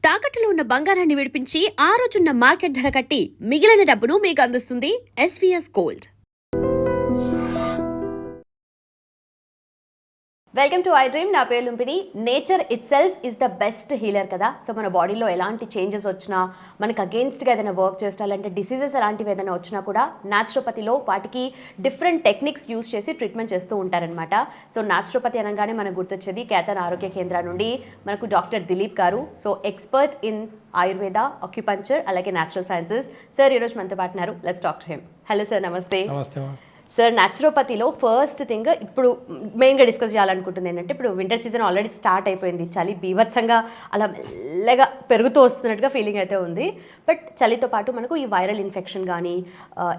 తాకట్టులో ఉన్న బంగారాన్ని విడిపించి ఆ రోజున్న మార్కెట్ ధర కట్టి మిగిలిన డబ్బును మీకు అందిస్తుంది SVS gold. Welcome to I dream. నా పేరు Lumpini. Nature itself is the best healer కదా. సో మన బాడీలో ఎలాంటి చేంజెస్ వచ్చినా, మనకు అగేన్స్ట్గా ఏదైనా వర్క్ చేస్తాలంటే డిసీజెస్ అలాంటివి ఏదైనా వచ్చినా కూడా న్యాచురోపతిలో వాటికి డిఫరెంట్ టెక్నిక్స్ యూస్ చేసి ట్రీట్మెంట్ చేస్తూ ఉంటారనమాట. సో న్యాచురోపతి అనగానే మనకు గుర్తొచ్చేది కేతన్ ఆరోగ్య కేంద్ర నుండి మనకు డాక్టర్ దిలీప్ గారు. So expert in Ayurveda, acupuncture, అలాగే న్యాచురల్ సైన్సెస్. సార్ ఈరోజు మనతో పాటు ఉన్నారు. Let's talk to him. Hello sir, నమస్తే. నమస్తే సార్, న్యాచురోపతిలో ఫస్ట్ థింగ్ ఇప్పుడు మెయిన్గా డిస్కస్ చేయాలనుకుంటుంది ఏంటంటే, ఇప్పుడు వింటర్ సీజన్ ఆల్రెడీ స్టార్ట్ అయిపోయింది. చలి బీభత్సంగా అలా మెల్లగా పెరుగుతూ వస్తున్నట్టుగా ఫీలింగ్ అయితే ఉంది. బట్ చలితో పాటు మనకు ఈ వైరల్ ఇన్ఫెక్షన్ కానీ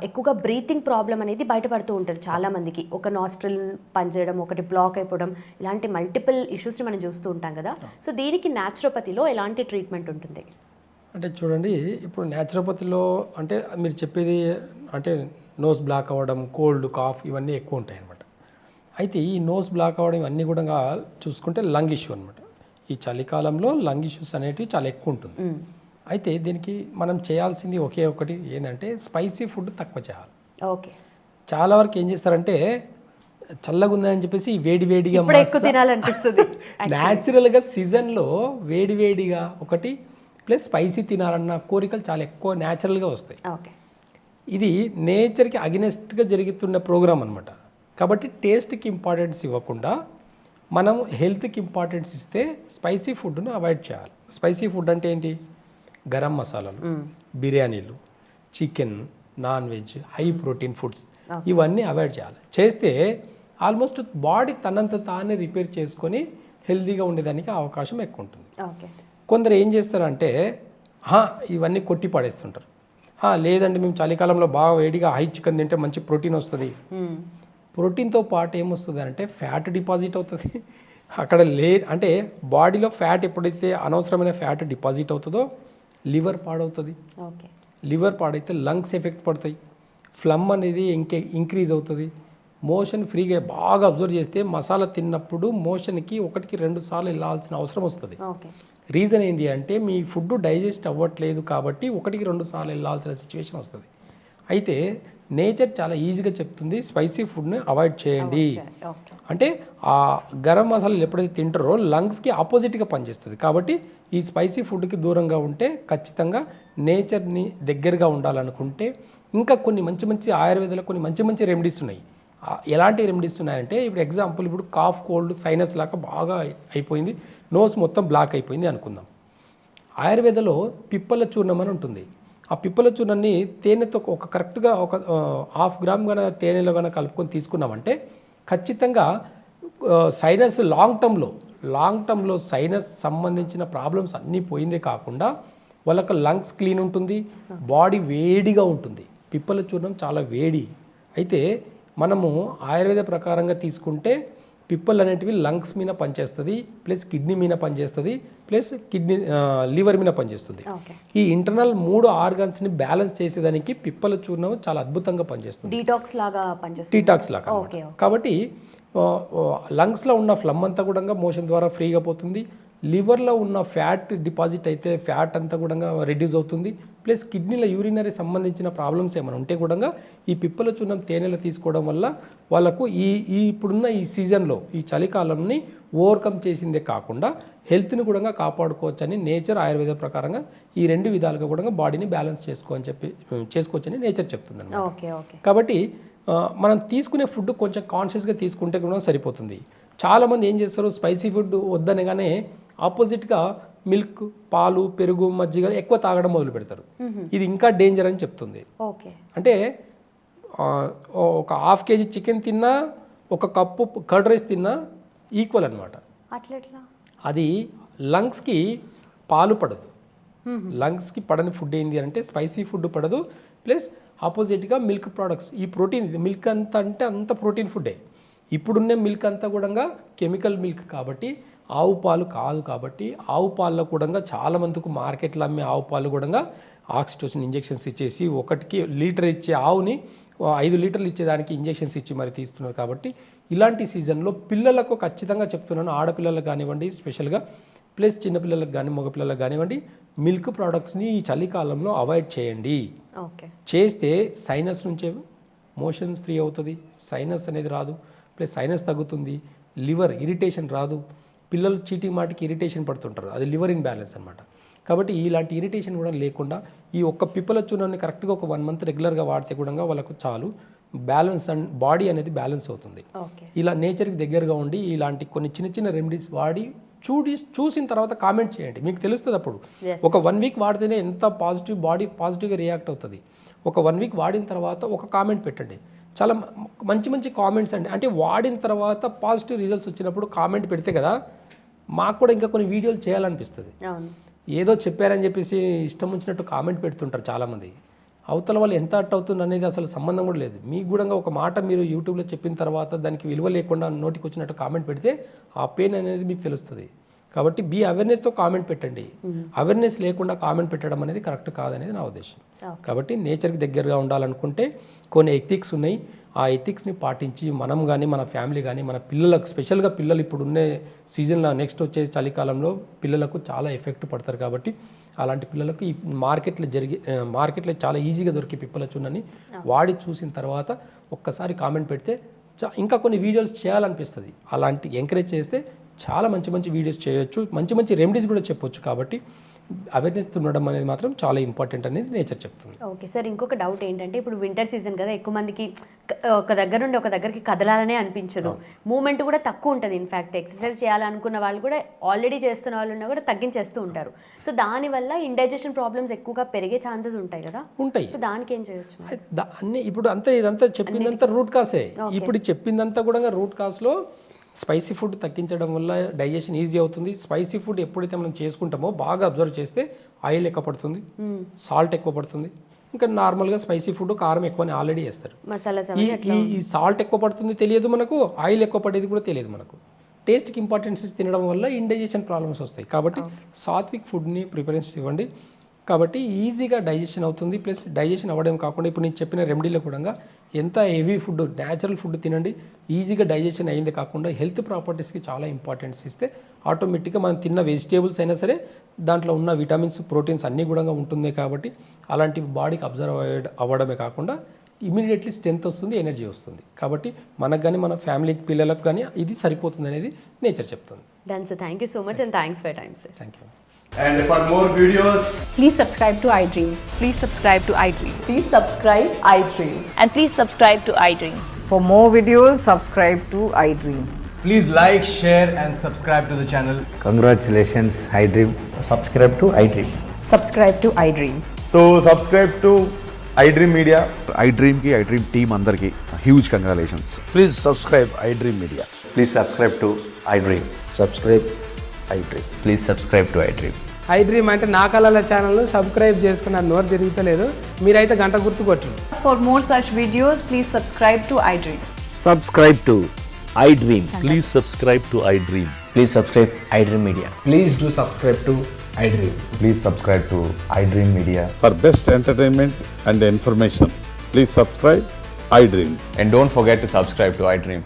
ఎక్కువగా బ్రీతింగ్ ప్రాబ్లం అనేది బయటపడుతూ ఉంటుంది చాలామందికి. ఒక నాస్ట్రిల్ పనిచేయడం, ఒకటి బ్లాక్ అయిపోవడం, ఇలాంటి మల్టిపుల్ ఇష్యూస్ని మనం చూస్తూ ఉంటాం కదా. సో దీనికి న్యాచురోపతిలో ఎలాంటి ట్రీట్మెంట్ ఉంటుంది? అంటే చూడండి, ఇప్పుడు న్యాచురోపతిలో అంటే మీరు చెప్పేది అంటే నోస్ బ్లాక్ అవ్వడం, కోల్డ్, కాఫ్ ఇవన్నీ ఎక్కువ ఉంటాయి అన్నమాట. అయితే ఈ నోస్ బ్లాక్ అవ్వడం ఇవన్నీ కూడా చూసుకుంటే లంగ్ ఇష్యూ అనమాట. ఈ చలికాలంలో లంగ్ ఇష్యూస్ అనేటివి చాలా ఎక్కువ ఉంటుంది. అయితే దీనికి మనం చేయాల్సింది ఒకే ఒకటి ఏంటంటే స్పైసీ ఫుడ్ తక్కువ చేయాలి. ఓకే. చాలా వరకు ఏం చేస్తారంటే చల్లగా ఉందని చెప్పేసి వేడివేడిగా తినాలనిపిస్తుంది. న్యాచురల్గా సీజన్లో వేడివేడిగా ఒకటి ప్లస్ స్పైసీ తినాలన్న కోరికలు చాలా ఎక్కువ న్యాచురల్గా వస్తాయి. ఓకే. ఇది నేచర్కి అగెనెస్ట్గా జరుగుతున్న ప్రోగ్రామ్ అనమాట. కాబట్టి టేస్ట్కి ఇంపార్టెన్స్ ఇవ్వకుండా మనం హెల్త్కి ఇంపార్టెన్స్ ఇస్తే స్పైసీ ఫుడ్ను అవాయిడ్ చేయాలి. స్పైసీ ఫుడ్ అంటే ఏంటి? గరం మసాలాలు, బిర్యానీలు, chicken, non veg, high protein foods ఇవన్నీ అవాయిడ్ చేయాలి. చేస్తే ఆల్మోస్ట్ బాడీ తనంత తానే రిపేర్ చేసుకొని హెల్తీగా ఉండేదానికి అవకాశం ఎక్కువ ఉంటుంది. ఓకే. కొందరు ఏం చేస్తారంటే ఇవన్నీ కొట్టి పడేస్తుంటారు. లేదండి మేము చలికాలంలో బాగా వేడిగా హై చికెన్ తింటే మంచి ప్రోటీన్ వస్తుంది. ప్రోటీన్తో పాటు ఏమొస్తుంది అంటే ఫ్యాట్ డిపాజిట్ అవుతుంది అక్కడ. అంటే బాడీలో ఫ్యాట్ ఎప్పుడైతే అనవసరమైన ఫ్యాట్ డిపాజిట్ అవుతుందో లివర్ పాడవుతుంది. లివర్ పాడైతే లంగ్స్ ఎఫెక్ట్ పడతాయి. ఫ్లమ్ అనేది ఇంక్రీజ్ అవుతుంది. మోషన్ ఫ్రీగా బాగా అబ్జర్వ్ చేస్తే మసాలా తిన్నప్పుడు మోషన్కి 1-2 సార్లు వెళ్ళాల్సిన అవసరం వస్తుంది. రీజన్ ఏంటి అంటే మీ ఫుడ్ డైజెస్ట్ అవ్వట్లేదు కాబట్టి 1-2 సార్లు వెళ్ళాల్సిన సిచ్యువేషన్ వస్తుంది. అయితే నేచర్ చాలా ఈజీగా చెప్తుంది స్పైసీ ఫుడ్ని అవాయిడ్ చేయండి. అంటే ఆ గరం మసాలాలు ఎప్పుడైతే తింటారో లంగ్స్కి ఆపోజిట్గా పనిచేస్తుంది. కాబట్టి ఈ స్పైసీ ఫుడ్కి దూరంగా ఉంటే ఖచ్చితంగా నేచర్ని దగ్గరగా ఉండాలనుకుంటే ఇంకా కొన్ని మంచి ఆయుర్వేదాలో కొన్ని మంచి రెమెడీస్ ఉన్నాయి. ఎలాంటి రెమెడీస్ ఉన్నాయంటే ఇప్పుడు ఎగ్జాంపుల్ ఇప్పుడు కాఫ్, కోల్డ్, సైనస్ లాగా బాగా అయిపోయింది, నోస్ మొత్తం బ్లాక్ అయిపోయింది అనుకుందాం. ఆయుర్వేదలో పిప్పల చూర్ణం అని ఉంటుంది. ఆ పిప్పల చూర్ణాన్ని తేనెతో కరెక్ట్గా ఒక 1/2 గ్రామ్ కన్నా తేనెలో కన్నా కలుపుకొని తీసుకున్నామంటే ఖచ్చితంగా సైనస్ లాంగ్ టర్మ్లో సైనస్ సంబంధించిన ప్రాబ్లమ్స్ అన్నీ పోయిందే కాకుండా వాళ్ళకి లంగ్స్ క్లీన్ ఉంటుంది, బాడీ వేడిగా ఉంటుంది. పిప్పల చూర్ణం చాలా వేడి. అయితే మనము ఆయుర్వేద ప్రకారంగా తీసుకుంటే పిప్పలు అనేటివి లంగ్స్ మీద పనిచేస్తుంది, ప్లస్ కిడ్నీ మీద పనిచేస్తుంది, ప్లస్ లివర్ మీద పనిచేస్తుంది. ఈ ఇంటర్నల్ 3 ఆర్గాన్స్ని బ్యాలెన్స్ చేసేదానికి పిప్పల చూర్ణం చాలా అద్భుతంగా పనిచేస్తుంది. డీటాక్స్ లాగా. కాబట్టి లంగ్స్లో ఉన్న ఫ్లమ్ అంతా కూడా మోషన్ ద్వారా ఫ్రీగా పోతుంది. లివర్లో ఉన్న ఫ్యాట్ డిపాజిట్ అయితే ఫ్యాట్ అంతా కూడా రెడ్యూస్ అవుతుంది. ప్లస్ కిడ్నీలో యూరినరీ సంబంధించిన ప్రాబ్లమ్స్ ఏమైనా ఉంటే కూడా ఈ పిప్పల చూర్ణం తేనెలు తీసుకోవడం వల్ల వాళ్ళకు ఇప్పుడున్న ఈ సీజన్లో ఈ చలికాలంని ఓవర్కమ్ చేసిందే కాకుండా హెల్త్ని కూడా కాపాడుకోవచ్చని నేచర్ ఆయుర్వేద ప్రకారంగా ఈ 2 విధాలుగా కూడా బాడీని బ్యాలెన్స్ చేసుకోవచ్చని నేచర్ చెప్తుంది అన్నమాట. కాబట్టి మనం తీసుకునే ఫుడ్ కొంచెం కాన్షియస్గా తీసుకుంటే కూడా సరిపోతుంది. చాలామంది ఏం చేస్తారు, స్పైసీ ఫుడ్ వద్దనగానే ఆపోజిట్గా మిల్క్, పాలు, పెరుగు, మజ్జిగ ఎక్కువ తాగడం మొదలు పెడతారు. ఇది ఇంకా డేంజర్ అని చెప్తుంది. అంటే ఒక 1/2 కేజీ చికెన్ తిన్నా, 1 కప్పు కర్డ్ రైస్ తిన్నా ఈక్వల్ అనమాట. అది లంగ్స్కి పాలు పడదు. లంగ్స్కి పడని ఫుడ్ ఏంటి అంటే స్పైసీ ఫుడ్ పడదు. ప్లస్ ఆపోజిట్గా మిల్క్ ప్రోడక్ట్స్, ఈ ప్రోటీన్, మిల్క్ అంత ప్రోటీన్ ఫుడ్డే. ఇప్పుడున్న మిల్క్ అంతా కూడా కెమికల్ మిల్క్ కాబట్టి ఆవు పాలు కాదు. కాబట్టి ఆవు పాలలో కూడా చాలా మందికి మార్కెట్లో అమ్మే ఆవు పాలు కూడా ఆక్సిటోసిన్ ఇంజెక్షన్స్ ఇచ్చేసి 1 లీటర్ ఇచ్చే ఆవుని 5 లీటర్లు ఇచ్చేదానికి ఇంజెక్షన్స్ ఇచ్చి మరి తీస్తున్నారు. కాబట్టి ఇలాంటి సీజన్లో పిల్లలకు ఖచ్చితంగా చెప్తున్నాను, ఆడపిల్లలకు కానివ్వండి, స్పెషల్గా ప్లస్ చిన్నపిల్లలకు కానీ మగపిల్లలకు కానివ్వండి మిల్క్ ప్రోడక్ట్స్ని ఈ చలికాలంలో అవాయిడ్ చేయండి. ఓకే. చేస్తే సైనస్ నుంచే మోషన్స్ ఫ్రీ అవుతుంది, సైనస్ అనేది రాదు, ప్లస్ సైనస్ తగ్గుతుంది, లివర్ ఇరిటేషన్ రాదు. పిల్లలు చీటీ మాటికి ఇరిటేషన్ పడుతుంటారు, అది లివర్ ఇన్బ్యాలెన్స్ అనమాట. కాబట్టి ఇలాంటి ఇరిటేషన్ కూడా లేకుండా ఈ ఒక్క పిప్పల చూర్ణాన్ని కరెక్ట్గా ఒక 1 మంత్ రెగ్యులర్గా వాడితే కూడా వాళ్ళకు చాలు బ్యాలెన్స్ అండ్ బాడీ అనేది బ్యాలెన్స్ అవుతుంది. ఇలా నేచర్కి దగ్గరగా ఉండి ఇలాంటి కొన్ని చిన్న చిన్న రెమెడీస్ వాడి చూసిన తర్వాత కామెంట్ చేయండి, మీకు తెలుస్తుంది. అప్పుడు ఒక 1 వీక్ వాడితేనే ఎంత పాజిటివ్ బాడీ పాజిటివ్గా రియాక్ట్ అవుతుంది. ఒక 1 వీక్ వాడిన తర్వాత ఒక కామెంట్ పెట్టండి, చాలా మంచి మంచి కామెంట్స్ అండి. అంటే వాడిన తర్వాత పాజిటివ్ రిజల్ట్స్ వచ్చినప్పుడు కామెంట్ పెడితే కదా మాకు కూడా ఇంకా కొన్ని వీడియోలు చేయాలనిపిస్తుంది. ఏదో చెప్పారని చెప్పేసి ఇష్టం వచ్చినట్టు కామెంట్ పెడుతుంటారు చాలామంది. అవతల వాళ్ళు ఎంత అట్ అవుతుంది అనేది అసలు సంబంధం కూడా లేదు. మీకు కూడా ఒక మాట మీరు యూట్యూబ్లో చెప్పిన తర్వాత దానికి విలువ లేకుండా నోటికి వచ్చినట్టు కామెంట్ పెడితే ఆ పెయిన్ అనేది మీకు తెలుస్తుంది. కాబట్టి బీ అవేర్నెస్తో కామెంట్ పెట్టండి. అవేర్నెస్ లేకుండా కామెంట్ పెట్టడం అనేది కరెక్ట్ కాదనేది నా ఉద్దేశం. కాబట్టి నేచర్కి దగ్గరగా ఉండాలనుకుంటే కొన్ని ఎథిక్స్ ఉన్నాయి, ఆ ఎథిక్స్ని పాటించి మనం కానీ మన ఫ్యామిలీ కానీ మన పిల్లలకు, స్పెషల్గా పిల్లలు ఇప్పుడు ఉండే సీజన్లో నెక్స్ట్ వచ్చే చలికాలంలో పిల్లలకు చాలా ఎఫెక్ట్ పడతారు. కాబట్టి అలాంటి పిల్లలకు ఈ మార్కెట్లో చాలా ఈజీగా దొరికే పిప్పల చూర్ణాన్ని వాడి చూసిన తర్వాత ఒక్కసారి కామెంట్ పెడితే ఇంకా కొన్ని వీడియోస్ చేయాలనిపిస్తుంది. అలాంటి ఎంకరేజ్ చేస్తే చాలా మంచి మంచి వీడియోస్ చేయొచ్చు, మంచి మంచి రెమెడీస్ కూడా చెప్పొచ్చు. కాబట్టి అవేర్నెస్ ఉండడం అనేది మాత్రం చాలా ఇంపార్టెంట్ అనేది నేచర్ చెప్తుంది. ఓకే సార్, ఇంకొక డౌట్ ఏంటంటే ఇప్పుడు వింటర్ సీజన్ కదా, ఎక్కువ మందికి ఒక దగ్గర నుండి ఒక దగ్గరికి కదలాలనే అనిపించదు, మూమెంట్ కూడా తక్కువ ఉంటుంది. ఇన్ఫ్యాక్ట్ ఎక్సర్సైజ్ చేయాలనుకున్న వాళ్ళు కూడా ఆల్రెడీ చేస్తున్న వాళ్ళు ఉన్నా కూడా తగ్గించేస్తూ ఉంటారు. సో దానివల్ల ఇండైజెషన్ ప్రాబ్లమ్స్ ఎక్కువగా పెరిగే ఛాన్సెస్ ఉంటాయి కదా. ఉంటాయి. సో దానికి ఏం చేయొచ్చు? అన్ని ఇప్పుడు ఇదంతా చెప్పిందంతా రూట్ కాసే. ఇప్పుడు చెప్పిందంతా కూడా రూట్ కాస్లో స్పైసీ ఫుడ్ తగ్గించడం వల్ల డైజెషన్ ఈజీ అవుతుంది. స్పైసీ ఫుడ్ ఎప్పుడైతే మనం చేసుకుంటామో బాగా అబ్జర్వ్ చేస్తే ఆయిల్ ఎక్కువ పడుతుంది, సాల్ట్ ఎక్కువ పడుతుంది. ఇంకా నార్మల్గా స్పైసీ ఫుడ్ కారం ఎక్కువని ఆల్రెడీ వేస్తారు. ఈ సాల్ట్ ఎక్కువ పడుతుంది తెలియదు మనకు, ఆయిల్ ఎక్కువ పడేది కూడా తెలియదు మనకు. టేస్ట్కి ఇంపార్టెన్స్ తినడం వల్ల ఇండైజెషన్ ప్రాబ్లమ్స్ వస్తాయి. కాబట్టి సాత్విక్ ఫుడ్ని ప్రిఫరెన్స్ ఇవ్వండి. కాబట్టి ఈజీగా డైజెషన్ అవుతుంది. ప్లస్ డైజెషన్ అవ్వడం కాకుండా ఇప్పుడు నేను చెప్పిన రెమెడీలో కూడా ఎంత హెవీ ఫుడ్, న్యాచురల్ ఫుడ్ తినండి, ఈజీగా డైజెషన్ అయ్యింది కాకుండా హెల్త్ ప్రాపర్టీస్కి చాలా ఇంపార్టెన్స్ ఇస్తే ఆటోమేటిక్గా మనం తిన్న వెజిటేబుల్స్ అయినా సరే దాంట్లో ఉన్న విటమిన్స్, ప్రోటీన్స్ అన్నీ కూడా ఉంటుంది. కాబట్టి అలాంటివి బాడీకి అబ్జర్వ్ అవ్వడమే కాకుండా ఇమీడియట్లీ స్ట్రెంత్ వస్తుంది, ఎనర్జీ వస్తుంది. కాబట్టి మనకు కానీ మన ఫ్యామిలీకి పిల్లలకు కానీ ఇది సరిపోతుంది అనేది నేచర్ చెప్తుంది. Done sir, thank you so much and thanks for time sir. Thank you. And for more videos, Please subscribe to iDream. Please subscribe to iDream. Please subscribe iDream. And please subscribe to iDream. For more videos, subscribe to iDream. please like, share and subscribe to the channel. Congratulations, iDream. Subscribe to iDream. Subscribe to iDream. So subscribe to iDream Media. iDream ki iDream team andarki huge congratulations. Please subscribe iDream Media. Please subscribe to iDream. Subscribe iDream. Please subscribe to iDream. iDream అంటే నా కళల ఛానల్ను subscribe చేసుకున్న నోరు తిరుగుతలేదు, మీరైతే గంట గుర్తు కొట్టండి. For more such videos, please subscribe to iDream. Subscribe to iDream. Please subscribe to iDream. Please subscribe iDream Media. Please do subscribe to iDream. Please subscribe to iDream Media. For best entertainment and information, please subscribe iDream. And don't forget to subscribe to iDream.